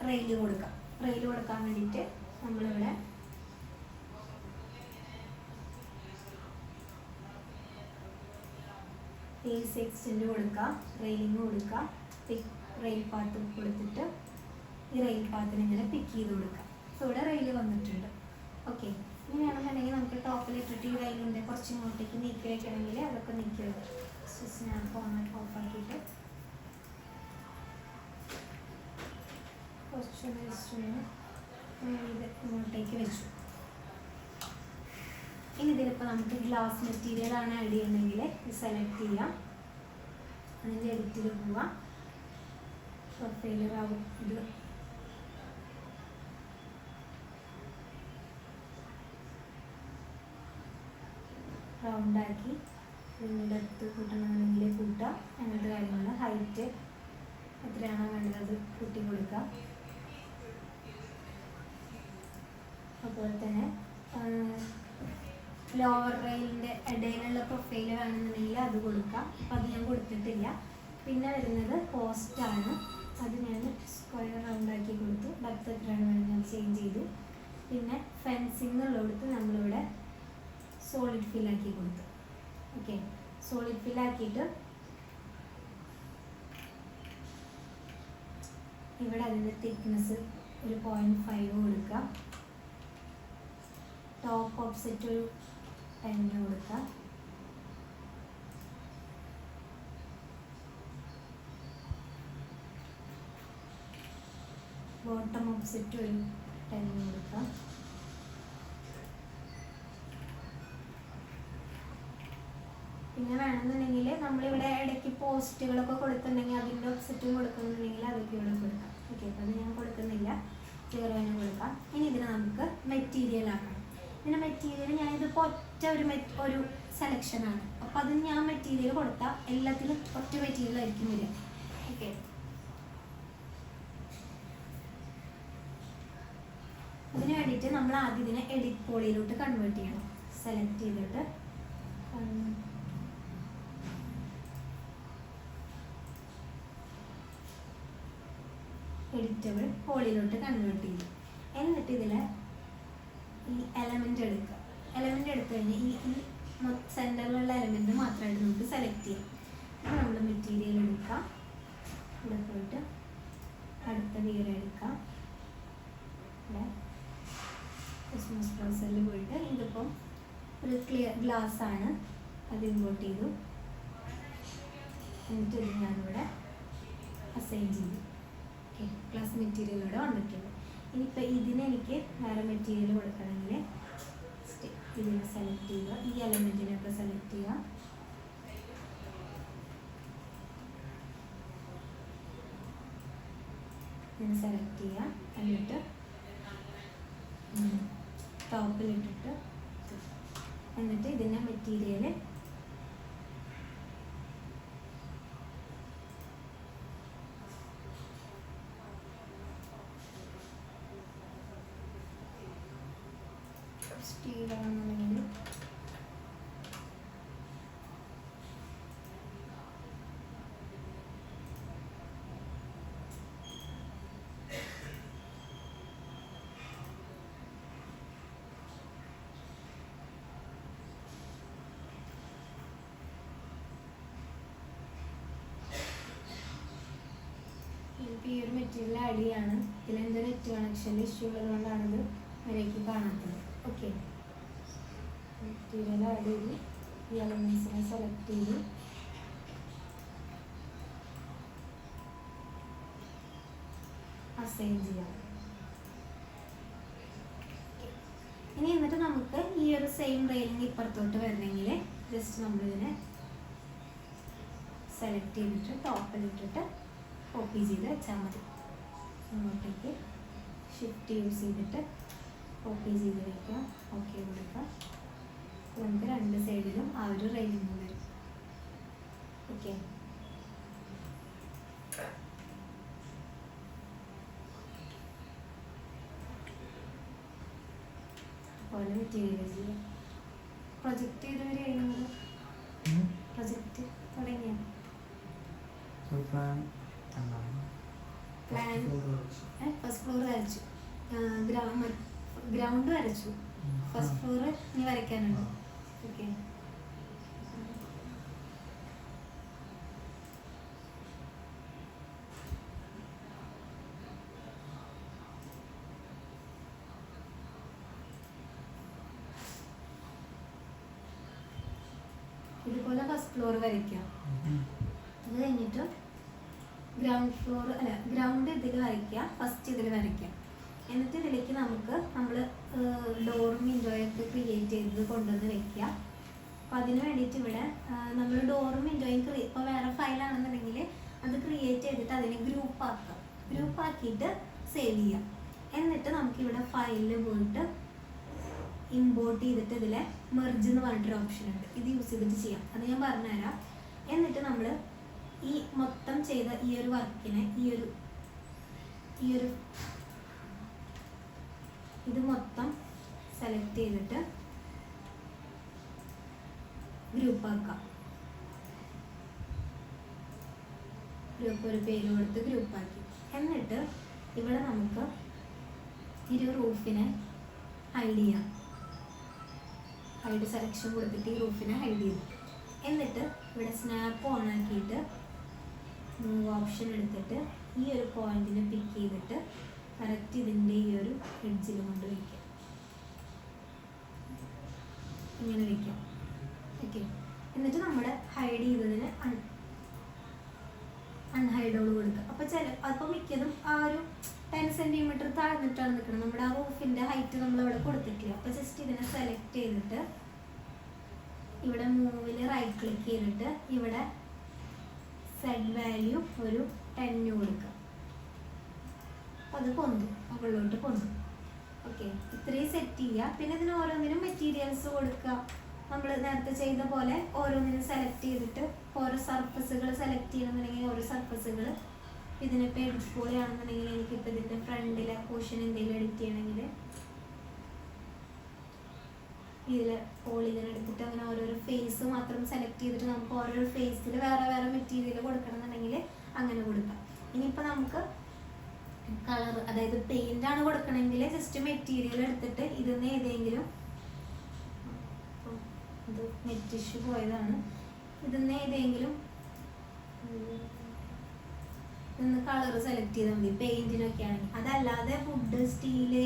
റെയിൽ കൊടുക്കാം. റെയിൽ കൊടുക്കാൻ വേണ്ടിയിട്ട് നമ്മളിവിടെ ഫേസ് എക്സ്റ്റെൻഡ് കൊടുക്കുക, റെയിലിങ് കൊടുക്കുക, റെയിൽ പാത്ത് കൊടുത്തിട്ട് ഈ റെയിൽ പാത്തിന് ഇങ്ങനെ പിക്ക് ചെയ്ത് കൊടുക്കുക. സോ ഇവിടെ റെയിൽ വന്നിട്ടുണ്ട്. ഓക്കെ, ഇനി വേണമെന്നുണ്ടെങ്കിൽ നമുക്ക് ടോപ്പിലിട്ടിട്ട് ഈ റെയിലിൻ്റെ കുറച്ച് ഇങ്ങോട്ടേക്ക് നീക്കി വയ്ക്കണമെങ്കിൽ അതൊക്കെ നീക്കി വയ്ക്കും. ജസ്റ്റ് ഞാൻ ഫോർമാറ്റ് ഓഫാക്കിയിട്ട് കുറച്ചൊന്ന് ജസ്റ്റ് ഇത് ഇങ്ങോട്ടേക്ക് വെച്ചു. ഇനി ഇതിലിപ്പോൾ നമുക്ക് ഗ്ലാസ് മെറ്റീരിയലാണ് ആഡ് ചെയ്യണമെങ്കിൽ ഇത് സെലക്ട് ചെയ്യാം, അതിൻ്റെ എഡിറ്റിൽ പോവാം, പ്രൊഫൈലർ ആവും ഇത് റൗണ്ടാക്കി നിങ്ങളുടെ അടുത്ത് കൂട്ടണമെങ്കിൽ കൂട്ടുക, അങ്ങനത്തെ കാര്യങ്ങൾ. ഹൈറ്റ് എത്രയാണോ വേണ്ടത് അത് കൂട്ടി കൊടുക്കുക. അതുപോലെ തന്നെ ലോവർ റെയിലിൻ്റെ ഇടയിലുള്ള പ്രൊഫൈൽ വേണമെന്നുണ്ടെങ്കിൽ അത് കൊടുക്കാം. അപ്പം അത് ഞാൻ കൊടുത്തിട്ടില്ല. പിന്നെ വരുന്നത് പോസ്റ്റാണ്, അത് ഞാൻ സ്ക്വയർ റൗണ്ടാക്കി കൊടുത്തു. ഡെപ്ത് എത്രയാണ് വേണമെങ്കിൽ ഞാൻ ചേഞ്ച് ചെയ്തു. പിന്നെ ഫെൻസിങ് ഉള്ളിടത്ത് നമ്മളിവിടെ സോളിഡ് ഫില്ലാക്കി കൊടുത്തു. ഓക്കെ, സോളിഡ് ഫില്ലാക്കിയിട്ട് ഇവിടെ അതിൻ്റെ തിക്നെസ് ഒരു 0.5 കൊടുക്കുക. ടോപ്പ് ഓപ്സെറ്റ് ഒരു 10 കൊടുക്കുക. ബോട്ടം ഓപ്സെറ്റ് ഒരു 10 കൊടുക്കുക. പിന്നെ വേണമെന്നുണ്ടെങ്കിൽ നമ്മളിവിടെ ഇടയ്ക്ക് പോസ്റ്റുകളൊക്കെ കൊടുക്കുന്നുണ്ടെങ്കിൽ അതിൻ്റെ ഓപ്സെറ്റും കൊടുക്കുന്നുണ്ടെങ്കിൽ അതൊക്കെ ഇവിടെ കൊടുക്കാം. ഓക്കെ, അപ്പോൾ അത് ഞാൻ കൊടുക്കുന്നില്ല, 0 തന്നെ കൊടുക്കാം. ഇനി ഇതിനെ നമുക്ക് മെറ്റീരിയൽ ആക്കണം. ഇതിൻ്റെ മെറ്റീരിയൽ ഞാനിതിപ്പോൾ ഒറ്റ ഒരു സെലക്ഷനാണ്. അപ്പോൾ അതിന് ഞാൻ മെറ്റീരിയൽ കൊടുത്താൽ എല്ലാത്തിലും ഒറ്റ മെറ്റീരിയൽ ആയിരിക്കും വരിക. ഓക്കെ, അതിന് വേണ്ടിയിട്ട് നമ്മൾ ആദ്യം ഇതിനെ എഡിറ്റ് പോളിയിലോട്ട് കൺവേർട്ട് ചെയ്യണം. സെലക്ട് ചെയ്തിട്ട് എഡിറ്റബിൾ പോളിയിലോട്ട് കൺവേർട്ട് ചെയ്യും. എന്നിട്ട് ഇതിൽ ഈ എലമെൻ്റ് എടുക്കുക. എലമെൻ്റ് എടുത്തു കഴിഞ്ഞാൽ ഈ സെൻറ്ററിലുള്ള എലമെൻറ്റ് മാത്രമായിട്ട് നമുക്ക് സെലക്ട് ചെയ്യാം. അപ്പോൾ നമ്മൾ മെറ്റീരിയൽ എടുക്കാം, ഇവിടെ പോയിട്ട് അടുത്ത വീർ എടുക്കാം, ഇവിടെ ക്രിസ്മസ് ബ്രൗസറിൽ പോയിട്ട് ഇതിപ്പം ഒരു ക്ലിയർ ഗ്ലാസ് ആണ്, അത് ഇമ്പോർട്ട് ചെയ്തു. എന്നിട്ട് ഇത് ഞാനിവിടെ അസൈൻ ചെയ്തു. ഓക്കെ, ഗ്ലാസ് മെറ്റീരിയൽ ഇവിടെ വന്നിട്ടുണ്ട്. ഇനിയിപ്പോൾ ഇതിന് എനിക്ക് വേറെ മെറ്റീരിയൽ കൊടുക്കണമെങ്കിൽ ഇതിനെ സെലക്ട് ചെയ്യുക, ഈ എലമെൻറ്റിനൊക്കെ സെലക്ട് ചെയ്യുക. ഇതിനെ സെലക്ട് ചെയ്യുക, എന്നിട്ട് ടോപ്പിലിട്ടിട്ട് എന്നിട്ട് ഇതിൻ്റെ മെറ്റീരിയൽ സ്റ്റീലാണെന്നുണ്ടെങ്കിൽ ഈ ഒരു മെറ്റീരിയൽ ആഡ് ചെയ്യാണ്. ഇതിലെന്ത് നെറ്റ് കണക്ഷൻ്റെ ഇഷ്യൂ ഉള്ളതുകൊണ്ടാണിത് വരേക്ക് കാണാത്തത്. ഓക്കെ, മെറ്റീരിയൽ ആഡ് ചെയ്ത് ഈ എലമെൻസിനെ സെലക്ട് ചെയ്ത് അസൈൻ ചെയ്യാം. ഇനി എന്നിട്ട് നമുക്ക് ഈ ഒരു സെയിം റെയിലിംഗ് ഇപ്പുറത്തോട്ട് വരണമെങ്കിൽ ജസ്റ്റ് നമ്മളിതിനെ സെലക്ട് ചെയ്തിട്ട് ടോപ്പിലിട്ടിട്ട് കോപ്പി ചെയ്ത് വെച്ചാൽ മതി. ഇങ്ങോട്ടേക്ക് ഷിഫ്റ്റ് യൂസ് ചെയ്തിട്ട് കോപ്പി ചെയ്ത് വയ്ക്കുക. ഓക്കെ കൊടുക്കുക. നമുക്ക് രണ്ട് സൈഡിലും ആ ഒരു റെയിലിംഗ് വരും. ഓക്കെ, പോലെ മെറ്റീരിയൽ ചെയ്യാം. പ്രൊജക്റ്റ് ചെയ്ത് കഴിയുന്നത് പ്രൊജക്റ്റ് തുടങ്ങിയ പ്ലാൻ ഫസ്റ്റ് ഫ്ലോർ വരച്ചു, ഗ്രൗണ്ട് വരച്ചു, ഫസ്റ്റ് ഫ്ലോർ ഇനി വരയ്ക്കാനുണ്ട്. ഓക്കെ, ഇതുപോലെ ഫസ്റ്റ് ഫ്ലോർ വരയ്ക്കാം. അത് കഴിഞ്ഞിട്ട് ഗ്രൗണ്ട് ഇതിൽ വരയ്ക്കുക, ഫസ്റ്റ് ഇതിൽ വരയ്ക്കാം. എന്നിട്ട് ഇതിലേക്ക് നമ്മൾ ഡോറും വിൻഡോയൊക്കെ ക്രിയേറ്റ് ചെയ്ത് കൊണ്ടുവന്ന് വെക്കുക. അപ്പോൾ അതിന് വേണ്ടിയിട്ട് ഇവിടെ നമ്മൾ ഡോറും വിൻഡോയും ഇപ്പോൾ വേറെ ഫയലാണെന്നുണ്ടെങ്കിൽ അത് ക്രിയേറ്റ് ചെയ്തിട്ട് അതിനെ ഗ്രൂപ്പാക്കിയിട്ട് സേവ് ചെയ്യാം. എന്നിട്ട് നമുക്കിവിടെ ഫയലിൽ പോയിട്ട് ഇമ്പോർട്ട് ചെയ്തിട്ട് ഇതിലെ മെർജ് എന്ന് പറഞ്ഞിട്ടൊരു ഓപ്ഷൻ ഉണ്ട്, ഇത് യൂസ് ചെയ്തിട്ട് ചെയ്യാം. അത് ഞാൻ പറഞ്ഞുതരാം. എന്നിട്ട് നമ്മൾ ഈ മൊത്തം ചെയ്ത ഈ ഒരു വർക്കിനെ ഇത് മൊത്തം സെലക്ട് ചെയ്തിട്ട് ഗ്രൂപ്പാക്കാം. ഒരു പേര് കൊടുത്ത് ഗ്രൂപ്പാക്കി. എന്നിട്ട് ഇവിടെ നമുക്ക് ഈ റൂഫിനെ ഹൈഡ് ചെയ്യാം. ഹൈഡ് സെലക്ഷൻ കൊടുത്തിട്ട് ഈ റൂഫിനെ ഹൈഡ് ചെയ്തു. എന്നിട്ട് ഇവിടെ സ്നാപ്പ് ഓൺ ആക്കിയിട്ട് മൂവ് ഓപ്ഷൻ എടുത്തിട്ട് ഈ ഒരു പോയിന്റിനെ പിക്ക് ചെയ്തിട്ട് കറക്റ്റ് ഇതിൻ്റെ ഈ ഒരു എഡ്ജിൽ കൊണ്ട് വയ്ക്കാം. ഇങ്ങനെ വയ്ക്കാം. ഓക്കെ, എന്നിട്ട് നമ്മുടെ ഹൈഡ് ചെയ്തതിന് അൺഹൈഡോട് കൊടുക്കുക. അപ്പോൾ മിക്കതും ആ ഒരു 10 സെൻറ്റിമീറ്റർ താഴ്ന്നിട്ടാണ് നിൽക്കുന്നത്. നമ്മുടെ ആ റൂഫിൻ്റെ ഹൈറ്റ് നമ്മളിവിടെ കൊടുത്തിട്ടില്ല. അപ്പോൾ ജസ്റ്റ് ഇതിനെ സെലക്ട് ചെയ്തിട്ട് ഇവിടെ മൂവിൽ റൈറ്റ് ക്ലിക്ക് ചെയ്തിട്ട് ഇവിടെ സെറ്റ് വാല്യൂ ഒരു 10 കൊടുക്കുക. അത് പൊന്തും, മുകളിലോട്ട് പൊന്തും. ഓക്കെ, ഇത്രയും സെറ്റ് ചെയ്യുക. പിന്നെ ഇതിന് ഓരോന്നിനും മെറ്റീരിയൽസ് കൊടുക്കുക. നമ്മൾ നേരത്തെ ചെയ്ത പോലെ ഓരോന്നിനും സെലക്ട് ചെയ്തിട്ട് ഓരോ സർഫസുകൾ സെലക്ട് ചെയ്യണമെന്നുണ്ടെങ്കിൽ ഓരോ സർഫസുകൾ. ഇതിനിപ്പോൾ എഡിറ്റ് പോലെയാണെന്നുണ്ടെങ്കിൽ എനിക്കിപ്പോൾ ഇതിൻ്റെ ഫ്രണ്ടിലെ പോർഷൻ എന്തെങ്കിലും എഡിറ്റ് ചെയ്യണമെങ്കിൽ ഇതിൽ പോളിഗൺ എടുത്തിട്ട് അങ്ങനെ ഓരോരോ ഫേസ് മാത്രം സെലക്ട് ചെയ്തിട്ട് നമുക്ക് ഓരോരോ ഫേസിൽ വേറെ വേറെ മെറ്റീരിയൽ കൊടുക്കണം എന്നുണ്ടെങ്കിൽ അങ്ങനെ കൊടുക്കാം. ഇനിയിപ്പോൾ നമുക്ക് കളർ, അതായത് പെയിൻ്റ് ആണ് കൊടുക്കണമെങ്കിൽ ജസ്റ്റ് മെറ്റീരിയൽ എടുത്തിട്ട് ഇതിന്ന് ഏതെങ്കിലും, ഇത് നെറ്റ് ഇഷ്യൂ പോയതാണ്, ഇതിന്ന് ഏതെങ്കിലും കളർ സെലക്ട് ചെയ്താൽ മതി പെയിൻറ്റിനൊക്കെ ആണെങ്കിൽ. അതല്ലാതെ വുഡ്, സ്റ്റീല്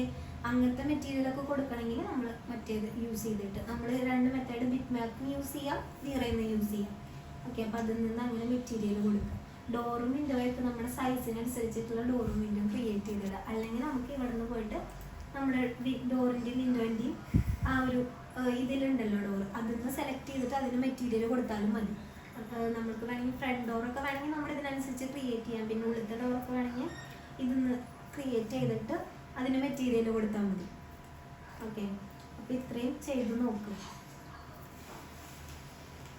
അങ്ങനത്തെ മെറ്റീരിയലൊക്കെ കൊടുക്കണമെങ്കിൽ നമ്മൾ മറ്റേത് യൂസ് ചെയ്തിട്ട് നമ്മൾ രണ്ട് മെത്തേഡ് ബിറ്റ് മാർക്കും യൂസ് ചെയ്യാം, വീറേന്ന് യൂസ് ചെയ്യാം. ഓക്കെ, അപ്പോൾ അതിൽ നിന്ന് അങ്ങനെ മെറ്റീരിയൽ കൊടുക്കുക. ഡോറും വിൻഡോയൊക്കെ നമ്മുടെ സൈസിനനുസരിച്ചിട്ടുള്ള ഡോറും വിൻഡോ ക്രിയേറ്റ് ചെയ്തിടുക. അല്ലെങ്കിൽ നമുക്ക് ഇവിടെ നിന്ന് പോയിട്ട് നമ്മുടെ ഡോറിൻ്റെയും വിൻഡോൻ്റെയും ആ ഒരു ഇതിലുണ്ടല്ലോ ഡോർ, അതിന്ന് സെലക്ട് ചെയ്തിട്ട് അതിന് മെറ്റീരിയൽ കൊടുത്താലും മതി. നമുക്ക് വേണമെങ്കിൽ ഫ്രണ്ട് ഡോറൊക്കെ വേണമെങ്കിൽ നമ്മൾ ഇതിനനുസരിച്ച് ക്രിയേറ്റ് ചെയ്യാം. പിന്നെ ഉള്ളിലത്തെ ഡോറൊക്കെ വേണമെങ്കിൽ ഇതിന്ന് ക്രിയേറ്റ് ചെയ്തിട്ട് അതിന് മെറ്റീരിയൽ കൊടുത്താൽ മതി. ഓക്കെ, അപ്പോൾ ഇത്രയും ചെയ്ത് നോക്കും.